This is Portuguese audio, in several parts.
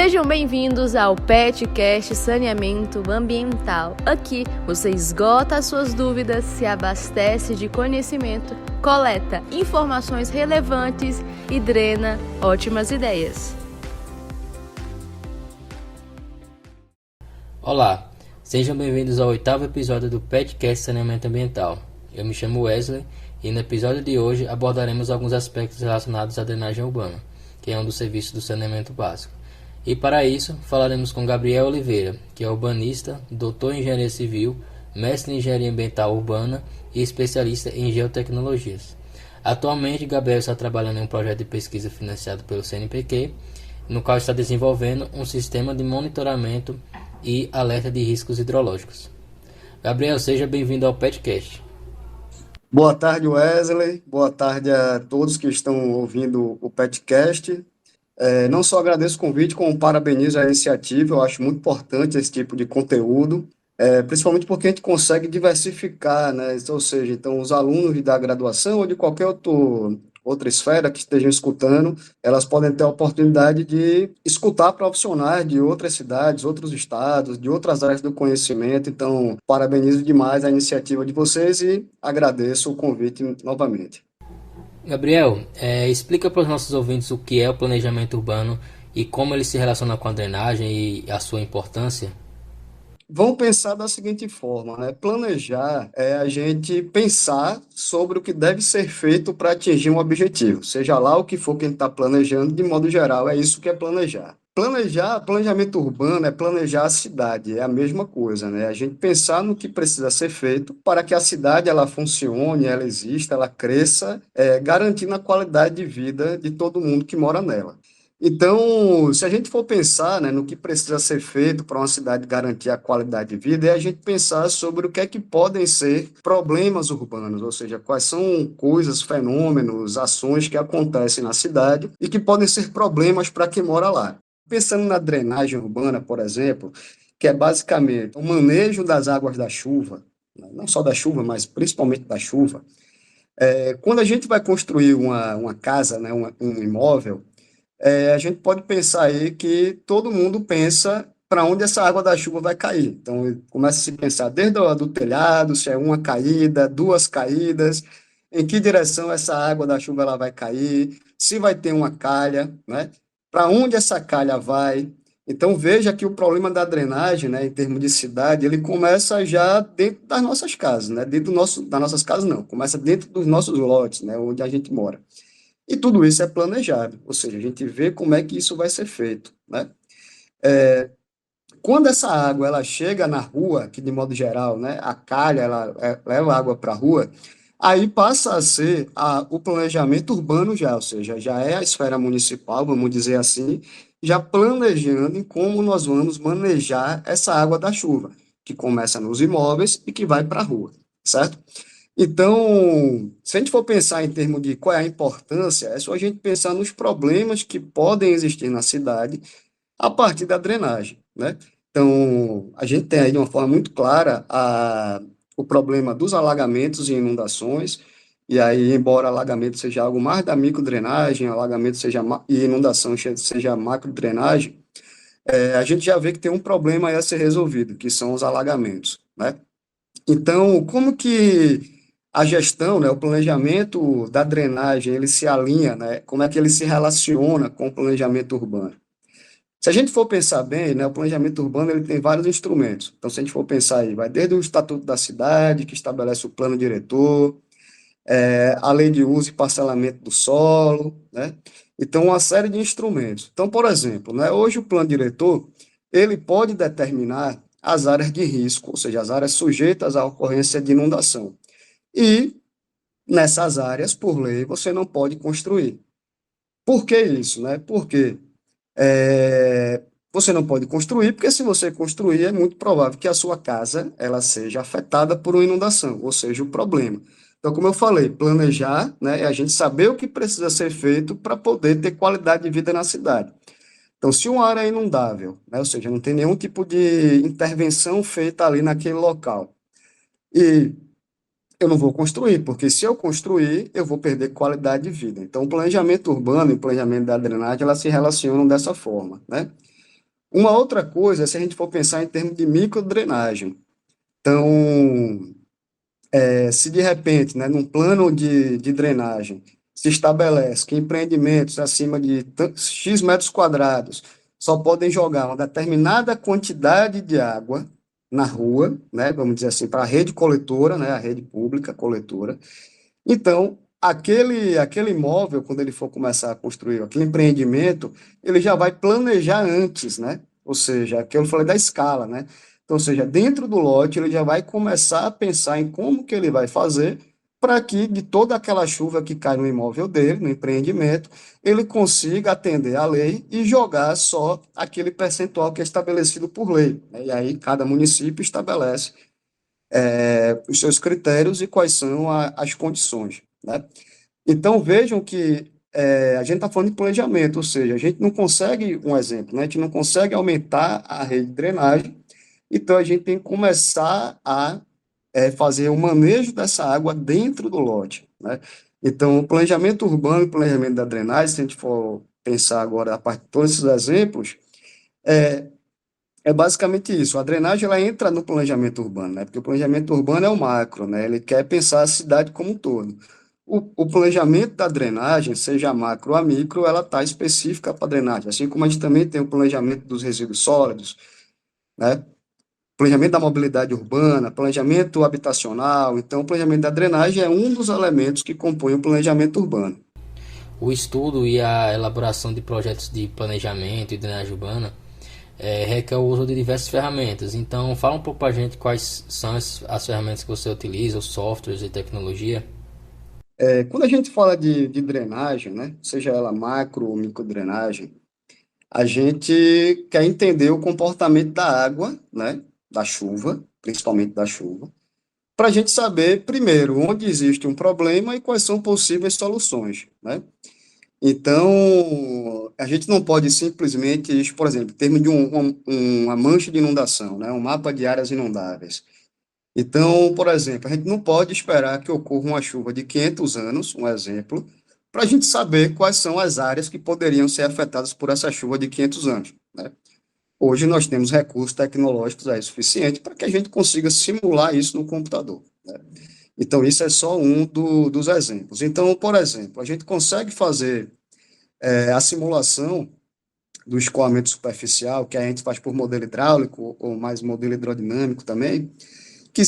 Sejam bem-vindos ao PetCast Saneamento Ambiental. Aqui você esgota as suas dúvidas, se abastece de conhecimento, coleta informações relevantes e drena ótimas ideias. Olá, sejam bem-vindos ao 8º episódio do PetCast Saneamento Ambiental. Eu me chamo Wesley e no episódio de hoje abordaremos alguns aspectos relacionados à drenagem urbana, que é um dos serviços do saneamento básico. E para isso, falaremos com Gabriel Oliveira, que é urbanista, doutor em engenharia civil, mestre em engenharia ambiental urbana e especialista em geotecnologias. Atualmente, Gabriel está trabalhando em um projeto de pesquisa financiado pelo CNPq, no qual está desenvolvendo um sistema de monitoramento e alerta de riscos hidrológicos. Gabriel, seja bem-vindo ao PetCast. Boa tarde, Wesley. Boa tarde a todos que estão ouvindo o PetCast. Não só agradeço o convite, como parabenizo a iniciativa. Eu acho muito importante esse tipo de conteúdo, principalmente porque a gente consegue diversificar, né? Ou seja, então, os alunos da graduação ou de qualquer outra esfera que estejam escutando, elas podem ter a oportunidade de escutar profissionais de outras cidades, outros estados, de outras áreas do conhecimento. Então, parabenizo demais a iniciativa de vocês e agradeço o convite novamente. Gabriel, explica para os nossos ouvintes o que é o planejamento urbano e como ele se relaciona com a drenagem e a sua importância. Vamos pensar da seguinte forma, né? Planejar é a gente pensar sobre o que deve ser feito para atingir um objetivo, seja lá o que for que a gente está planejando, de modo geral, é isso que é planejar. Planejamento urbano é planejar a cidade, é a mesma coisa, né? A gente pensar no que precisa ser feito para que a cidade ela funcione, ela exista, ela cresça, garantindo a qualidade de vida de todo mundo que mora nela. Então, se a gente for pensar, né, no que precisa ser feito para uma cidade garantir a qualidade de vida, é a gente pensar sobre o que é que podem ser problemas urbanos, ou seja, quais são coisas, fenômenos, ações que acontecem na cidade e que podem ser problemas para quem mora lá. Pensando na drenagem urbana, por exemplo, que é basicamente o manejo das águas da chuva, não só da chuva, mas principalmente da chuva. Quando a gente vai construir uma casa, né, um imóvel, a gente pode pensar aí que todo mundo pensa para onde essa água da chuva vai cair. Então, começa a se pensar desde do telhado, se é uma caída, duas caídas, em que direção essa água da chuva ela vai cair, se vai ter uma calha, né? Para onde essa calha vai. Então, veja que o problema da drenagem, né, em termos de cidade, ele começa já dentro das nossas casas, né? Das nossas casas, não, começa dentro dos nossos lotes, né, onde a gente mora. E tudo isso é planejado, ou seja, a gente vê como é que isso vai ser feito, né? Quando essa água ela chega na rua, que de modo geral, né, a calha ela leva a água para a rua, aí passa a ser o planejamento urbano já, ou seja, já é a esfera municipal, vamos dizer assim, já planejando em como nós vamos manejar essa água da chuva, que começa nos imóveis e que vai para a rua, certo? Então, se a gente for pensar em termos de qual é a importância, é só a gente pensar nos problemas que podem existir na cidade a partir da drenagem, né? Então, a gente tem aí de uma forma muito clara o problema dos alagamentos e inundações, e aí, embora alagamento seja algo mais da microdrenagem, alagamento e inundação seja macrodrenagem, a gente já vê que tem um problema aí a ser resolvido, que são os alagamentos, né? Então, como que a gestão, né, o planejamento da drenagem, ele se alinha, né, como é que ele se relaciona com o planejamento urbano? Se a gente for pensar bem, né, o planejamento urbano ele tem vários instrumentos. Então, se a gente for pensar aí, vai desde o Estatuto da Cidade, que estabelece o plano diretor, a lei de uso e parcelamento do solo, né? Então, uma série de instrumentos. Então, por exemplo, né, hoje o plano diretor, ele pode determinar as áreas de risco, ou seja, as áreas sujeitas à ocorrência de inundação. E nessas áreas, por lei, você não pode construir. Por que isso, né? Porque você não pode construir, porque se você construir, é muito provável que a sua casa ela seja afetada por uma inundação, ou seja, o problema. Então, como eu falei, planejar, né, é a gente saber o que precisa ser feito para poder ter qualidade de vida na cidade. Então, se uma área é inundável, né, ou seja, não tem nenhum tipo de intervenção feita ali naquele local, e eu não vou construir, porque se eu construir, eu vou perder qualidade de vida. Então, o planejamento urbano e o planejamento da drenagem, elas se relacionam dessa forma, né? Uma outra coisa é se a gente for pensar em termos de microdrenagem. Então, se de repente, né, num plano de drenagem, se estabelece que empreendimentos acima de X metros quadrados só podem jogar uma determinada quantidade de água na rua, né, vamos dizer assim, para a rede coletora, né, a rede pública coletora. Então, aquele imóvel, quando ele for começar a construir aquele empreendimento, ele já vai planejar antes, né? Ou seja, aquilo que eu falei da escala, né? Então, ou seja, dentro do lote, ele já vai começar a pensar em como que ele vai fazer para que, de toda aquela chuva que cai no imóvel dele, no empreendimento, ele consiga atender à lei e jogar só aquele percentual que é estabelecido por lei, né? E aí, cada município estabelece os seus critérios e quais são as condições, né? Então, vejam que a gente está falando de planejamento, ou seja, a gente não consegue, um exemplo, né? A gente não consegue aumentar a rede de drenagem, então a gente tem que começar a fazer o manejo dessa água dentro do lote, né? Então, o planejamento urbano e o planejamento da drenagem, se a gente for pensar agora a partir de todos esses exemplos, é, é basicamente isso. A drenagem ela entra no planejamento urbano, né? Porque o planejamento urbano é o macro, né? Ele quer pensar a cidade como um todo. O planejamento da drenagem, seja macro ou micro, ela está específica para drenagem. Assim como a gente também tem o planejamento dos resíduos sólidos, né? Planejamento da mobilidade urbana, planejamento habitacional. Então, o planejamento da drenagem é um dos elementos que compõem o planejamento urbano. O estudo e a elaboração de projetos de planejamento e drenagem urbana requer o uso de diversas ferramentas. Então, fala um pouco para a gente quais são as ferramentas que você utiliza, os softwares e tecnologia. Quando a gente fala de drenagem, né? Seja ela macro ou microdrenagem, a gente quer entender o comportamento da água, né, da chuva, principalmente da chuva, para a gente saber, primeiro, onde existe um problema e quais são possíveis soluções, né? Então, a gente não pode simplesmente, por exemplo, em termos de uma mancha de inundação, né, um mapa de áreas inundáveis. Então, por exemplo, a gente não pode esperar que ocorra uma chuva de 500 anos, um exemplo, para a gente saber quais são as áreas que poderiam ser afetadas por essa chuva de 500 anos, né? Hoje nós temos recursos tecnológicos aí suficientes para que a gente consiga simular isso no computador, né? Então, isso é só um dos exemplos. Então, por exemplo, a gente consegue fazer a simulação do escoamento superficial, que a gente faz por modelo hidráulico ou mais modelo hidrodinâmico também, que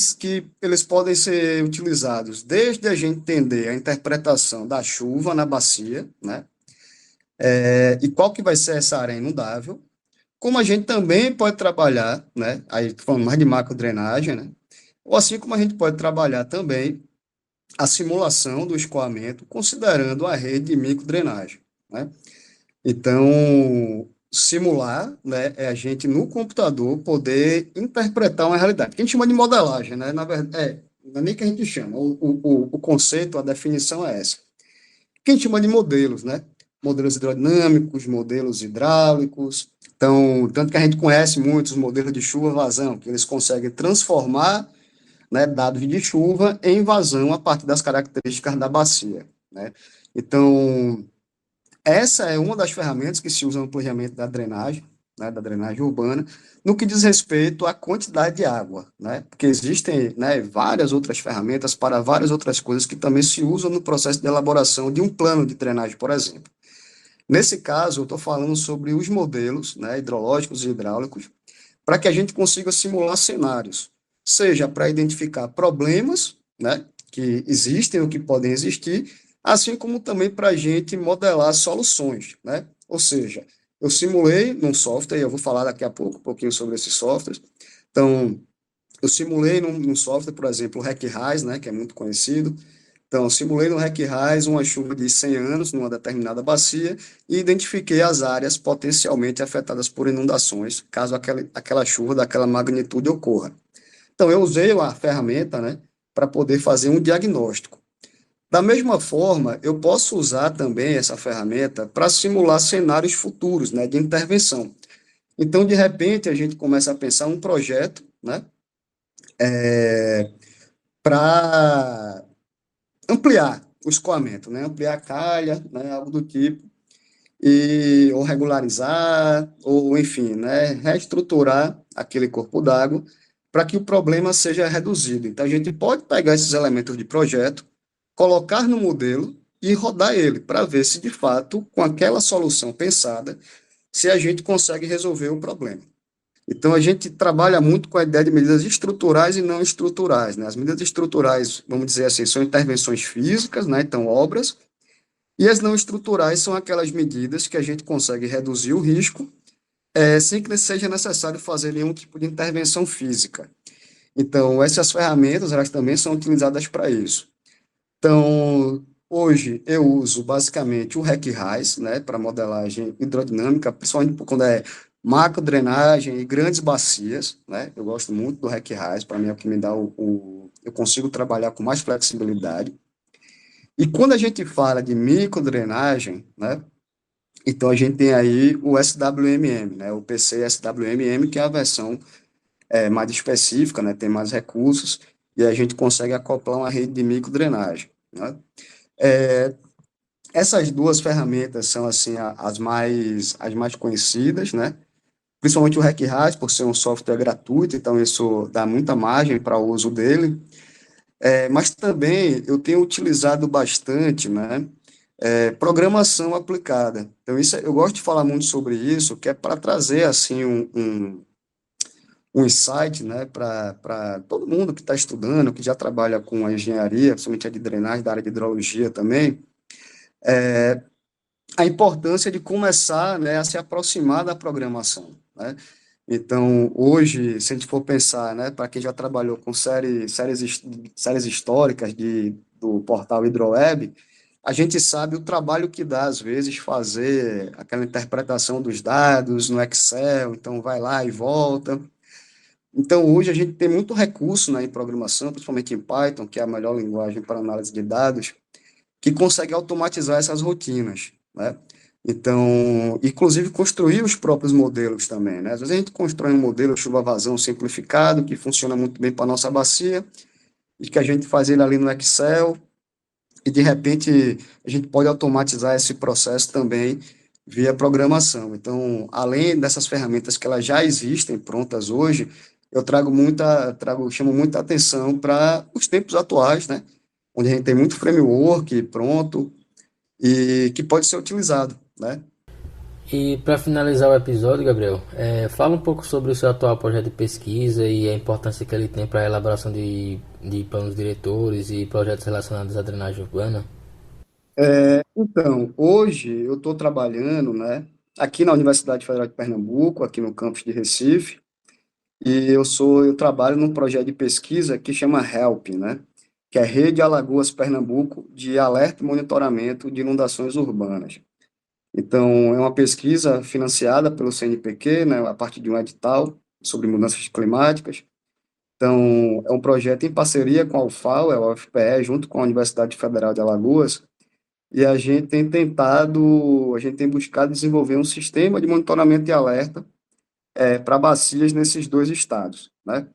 eles podem ser utilizados desde a gente entender a interpretação da chuva na bacia, né? E qual que vai ser essa área inundável, como a gente também pode trabalhar, né? Aí falando mais de macrodrenagem, né? Ou assim como a gente pode trabalhar também a simulação do escoamento, considerando a rede de microdrenagem, né? Então, simular, né, é a gente no computador poder interpretar uma realidade, que a gente chama de modelagem, né? Na verdade, não é nem que a gente chama, o conceito, a definição é essa. Que a gente chama de modelos, né? Modelos hidrodinâmicos, modelos hidráulicos. Então, tanto que a gente conhece muitos modelos de chuva-vazão, que eles conseguem transformar, né, dados de chuva em vazão a partir das características da bacia, né? Então, essa é uma das ferramentas que se usa no planejamento da drenagem, né, da drenagem urbana, no que diz respeito à quantidade de água, né? Porque existem, né, várias outras ferramentas para várias outras coisas que também se usam no processo de elaboração de um plano de drenagem, por exemplo. Nesse caso, eu estou falando sobre os modelos, né, hidrológicos e hidráulicos, para que a gente consiga simular cenários, seja para identificar problemas, né, que existem ou que podem existir, assim como também para a gente modelar soluções, né? Ou seja, eu simulei num software, e eu vou falar daqui a pouco um pouquinho sobre esses softwares. Então, eu simulei num software, por exemplo, o RecRais, né, que é muito conhecido. Então, eu simulei no RecRais uma chuva de 100 anos numa determinada bacia e identifiquei as áreas potencialmente afetadas por inundações, caso aquela chuva daquela magnitude ocorra. Então, eu usei a ferramenta, né, para poder fazer um diagnóstico. Da mesma forma, eu posso usar também essa ferramenta para simular cenários futuros, né, de intervenção. Então, de repente, a gente começa a pensar um projeto, né, para ampliar o escoamento, né, ampliar a calha, né, algo do tipo. ou regularizar, ou enfim, né, reestruturar aquele corpo d'água para que o problema seja reduzido. Então, a gente pode pegar esses elementos de projeto, colocar no modelo e rodar ele para ver se, de fato, com aquela solução pensada, se a gente consegue resolver o problema. Então, a gente trabalha muito com a ideia de medidas estruturais e não estruturais, né? As medidas estruturais, vamos dizer assim, são intervenções físicas, né? Então, obras, e as não estruturais são aquelas medidas que a gente consegue reduzir o risco, sem que seja necessário fazer nenhum tipo de intervenção física. Então, essas ferramentas, elas também são utilizadas para isso. Então, hoje eu uso basicamente o RecRais, né, para modelagem hidrodinâmica, principalmente quando é macro drenagem e grandes bacias, né? Eu gosto muito do RecRais, para mim é o que me dá eu consigo trabalhar com mais flexibilidade. E quando a gente fala de microdrenagem, né, então a gente tem aí o SWMM, né, o PC SWMM, que é a versão mais específica, né, tem mais recursos, e a gente consegue acoplar uma rede de microdrenagem, né? É, essas duas ferramentas são assim as mais conhecidas, né? Principalmente o RecRais, por ser um software gratuito, então isso dá muita margem para o uso dele. Mas também eu tenho utilizado bastante, né, programação aplicada. Então, eu gosto de falar muito sobre isso, que é para trazer, assim, um insight, né, para todo mundo que está estudando, que já trabalha com a engenharia, principalmente a de drenagem, da área de hidrologia também, a importância de começar, né, a se aproximar da programação, né? Então, hoje, se a gente for pensar, né, para quem já trabalhou com séries históricas do portal HidroWeb, a gente sabe o trabalho que dá, às vezes, fazer aquela interpretação dos dados no Excel, então vai lá e volta. Então, hoje a gente tem muito recurso, né, em programação, principalmente em Python, que é a melhor linguagem para análise de dados, que consegue automatizar essas rotinas, né? Então, inclusive construir os próprios modelos também, né? Às vezes a gente constrói um modelo chuva-vazão simplificado, que funciona muito bem para a nossa bacia, e que a gente faz ele ali no Excel, e de repente a gente pode automatizar esse processo também via programação. Então, além dessas ferramentas que elas já existem prontas hoje, chamo muita atenção para os tempos atuais, né? Onde a gente tem muito framework pronto e que pode ser utilizado, né? E para finalizar o episódio, Gabriel, fala um pouco sobre o seu atual projeto de pesquisa e a importância que ele tem para a elaboração de planos diretores e projetos relacionados à drenagem urbana. Então, hoje eu estou trabalhando, né, aqui na Universidade Federal de Pernambuco, aqui no campus de Recife, e eu trabalho num projeto de pesquisa que chama HELP, né, que é Rede Alagoas Pernambuco de Alerta e Monitoramento de Inundações Urbanas. Então, é uma pesquisa financiada pelo CNPq, né, a partir de um edital sobre mudanças climáticas. Então, é um projeto em parceria com a UFAL, a UFPE, junto com a Universidade Federal de Alagoas, e a gente tem buscado desenvolver um sistema de monitoramento e alerta para bacias nesses dois estados, né?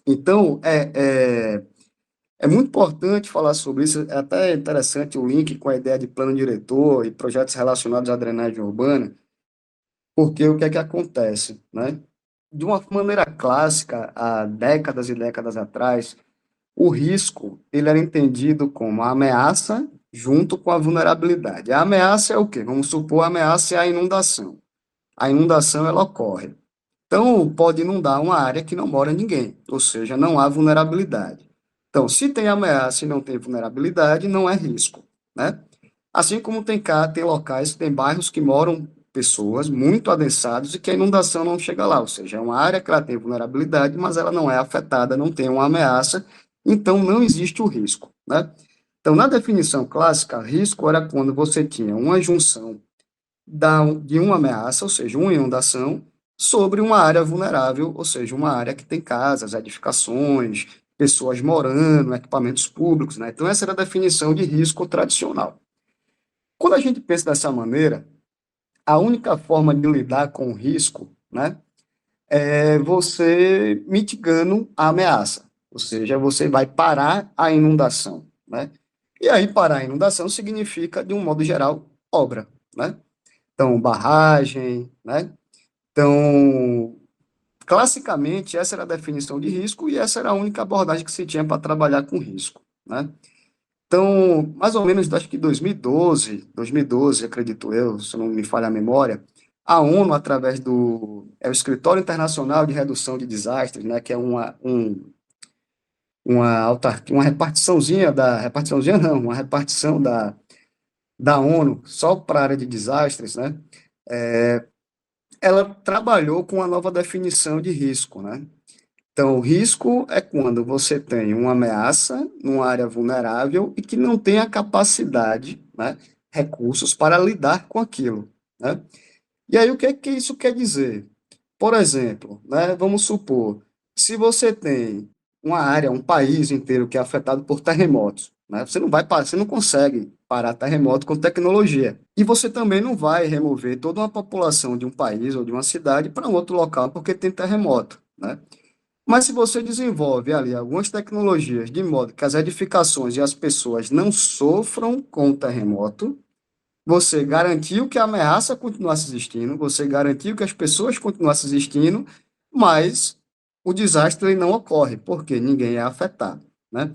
Então, é muito importante falar sobre isso, é até interessante o link com a ideia de plano diretor e projetos relacionados à drenagem urbana, porque o que é que acontece, né? De uma maneira clássica, há décadas e décadas atrás, o risco ele era entendido como a ameaça junto com a vulnerabilidade. A ameaça é o quê? Vamos supor, a ameaça é a inundação. A inundação ela ocorre. Então, pode inundar uma área que não mora ninguém, ou seja, não há vulnerabilidade. Então, se tem ameaça e não tem vulnerabilidade, não é risco, né? Assim como tem locais, tem bairros que moram pessoas muito adensados e que a inundação não chega lá, ou seja, é uma área que ela tem vulnerabilidade, mas ela não é afetada, não tem uma ameaça, então não existe o risco, né? Então, na definição clássica, risco era quando você tinha uma junção de uma ameaça, ou seja, uma inundação, sobre uma área vulnerável, ou seja, uma área que tem casas, edificações, pessoas morando, equipamentos públicos, né? Então, essa era a definição de risco tradicional. Quando a gente pensa dessa maneira, a única forma de lidar com o risco, né, é você mitigando a ameaça, ou seja, você vai parar a inundação, né? E aí parar a inundação significa, de um modo geral, obra, né? Então, barragem, né? Então, classicamente, essa era a definição de risco e essa era a única abordagem que se tinha para trabalhar com risco, né? Então, mais ou menos, acho que 2012, acredito eu, se não me falha a memória, a ONU, através o Escritório Internacional de Redução de Desastres, né, que é uma repartição da ONU só para a área de desastres, né, ela trabalhou com a nova definição de risco, né? Então, o risco é quando você tem uma ameaça numa área vulnerável e que não tem a capacidade, né, recursos para lidar com aquilo, né? E aí, o que é que isso quer dizer? Por exemplo, né, vamos supor, se você tem uma área, um país inteiro que é afetado por terremotos, né, você não consegue parar terremoto com tecnologia. E você também não vai remover toda uma população de um país ou de uma cidade para um outro local porque tem terremoto, né? Mas se você desenvolve ali algumas tecnologias de modo que as edificações e as pessoas não sofram com o terremoto, você garantiu que a ameaça continuasse existindo, você garantiu que as pessoas continuassem existindo, mas o desastre ele não ocorre, porque ninguém é afetado, né?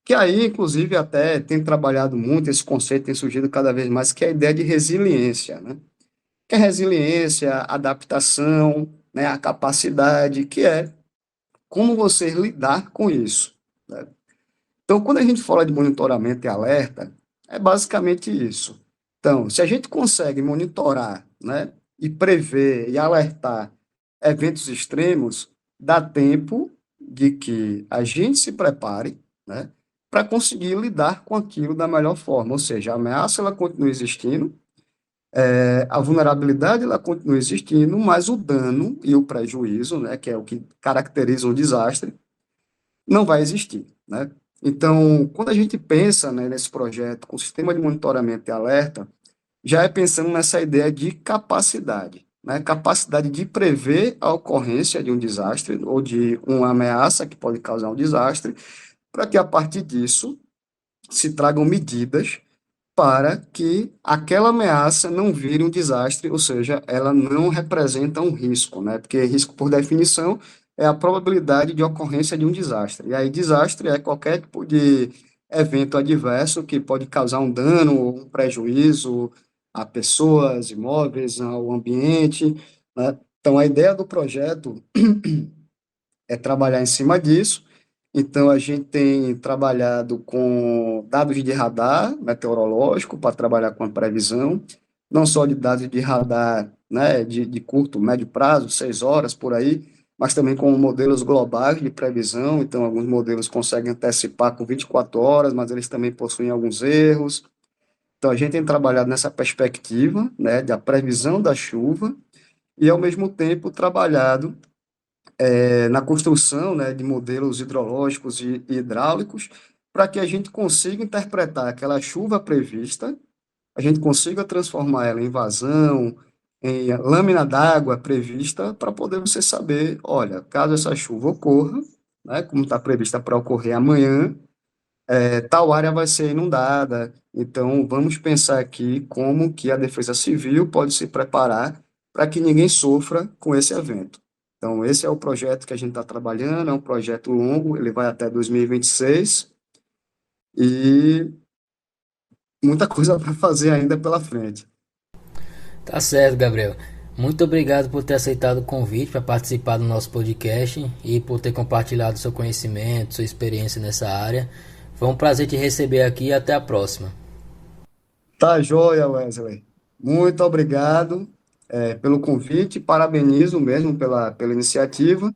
Que aí, inclusive, até tem trabalhado muito, esse conceito tem surgido cada vez mais, que é a ideia de resiliência, né? Que é resiliência, adaptação, né, a capacidade, que é como você lidar com isso, né? Então, quando a gente fala de monitoramento e alerta, é basicamente isso. Então, se a gente consegue monitorar, né, e prever e alertar eventos extremos, dá tempo de que a gente se prepare, né, para conseguir lidar com aquilo da melhor forma. Ou seja, a ameaça ela continua existindo, a vulnerabilidade ela continua existindo, mas o dano e o prejuízo, né, que é o que caracteriza um desastre, não vai existir, né? Então, quando a gente pensa, né, nesse projeto com sistema de monitoramento e alerta, já é pensando nessa ideia de capacidade, né? Capacidade de prever a ocorrência de um desastre ou de uma ameaça que pode causar um desastre, para que a partir disso se tragam medidas para que aquela ameaça não vire um desastre, ou seja, ela não representa um risco, né? Porque risco, por definição, é a probabilidade de ocorrência de um desastre. E aí, desastre é qualquer tipo de evento adverso que pode causar um dano ou um prejuízo a pessoas, imóveis, ao ambiente, né? Então, a ideia do projeto é trabalhar em cima disso. Então, a gente tem trabalhado com dados de radar meteorológico para trabalhar com a previsão, não só de dados de radar, né, de curto, médio prazo, 6 horas por aí, mas também com modelos globais de previsão. Então, alguns modelos conseguem antecipar com 24 horas, mas eles também possuem alguns erros. Então, a gente tem trabalhado nessa perspectiva, né, da previsão da chuva e, ao mesmo tempo, trabalhado na construção, né, de modelos hidrológicos e hidráulicos, para que a gente consiga interpretar aquela chuva prevista, a gente consiga transformar ela em vazão, em lâmina d'água prevista, para poder você saber, olha, caso essa chuva ocorra, né, como está prevista para ocorrer amanhã, tal área vai ser inundada. Então, vamos pensar aqui como que a Defesa Civil pode se preparar para que ninguém sofra com esse evento. Então, esse é o projeto que a gente está trabalhando, é um projeto longo, ele vai até 2026, e muita coisa para fazer ainda pela frente. Tá certo, Gabriel. Muito obrigado por ter aceitado o convite para participar do nosso podcast e por ter compartilhado seu conhecimento, sua experiência nessa área. Foi um prazer te receber aqui e até a próxima. Tá joia, Wesley. Muito obrigado, pelo convite, parabenizo mesmo pela iniciativa,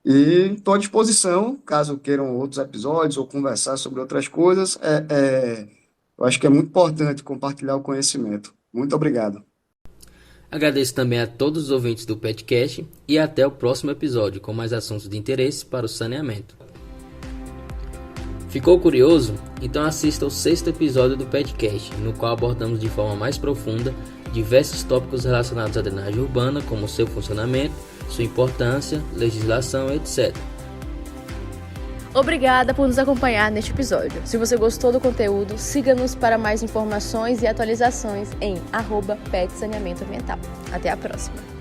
e estou à disposição, caso queiram outros episódios ou conversar sobre outras coisas. Eu acho que é muito importante compartilhar o conhecimento. Muito obrigado. Agradeço também a todos os ouvintes do podcast e até o próximo episódio com mais assuntos de interesse para o saneamento. Ficou curioso? Então assista ao 6º episódio do podcast, no qual abordamos de forma mais profunda diversos tópicos relacionados à drenagem urbana, como seu funcionamento, sua importância, legislação, etc. Obrigada por nos acompanhar neste episódio. Se você gostou do conteúdo, siga-nos para mais informações e atualizações em @petsaneamentoambiental. Até a próxima!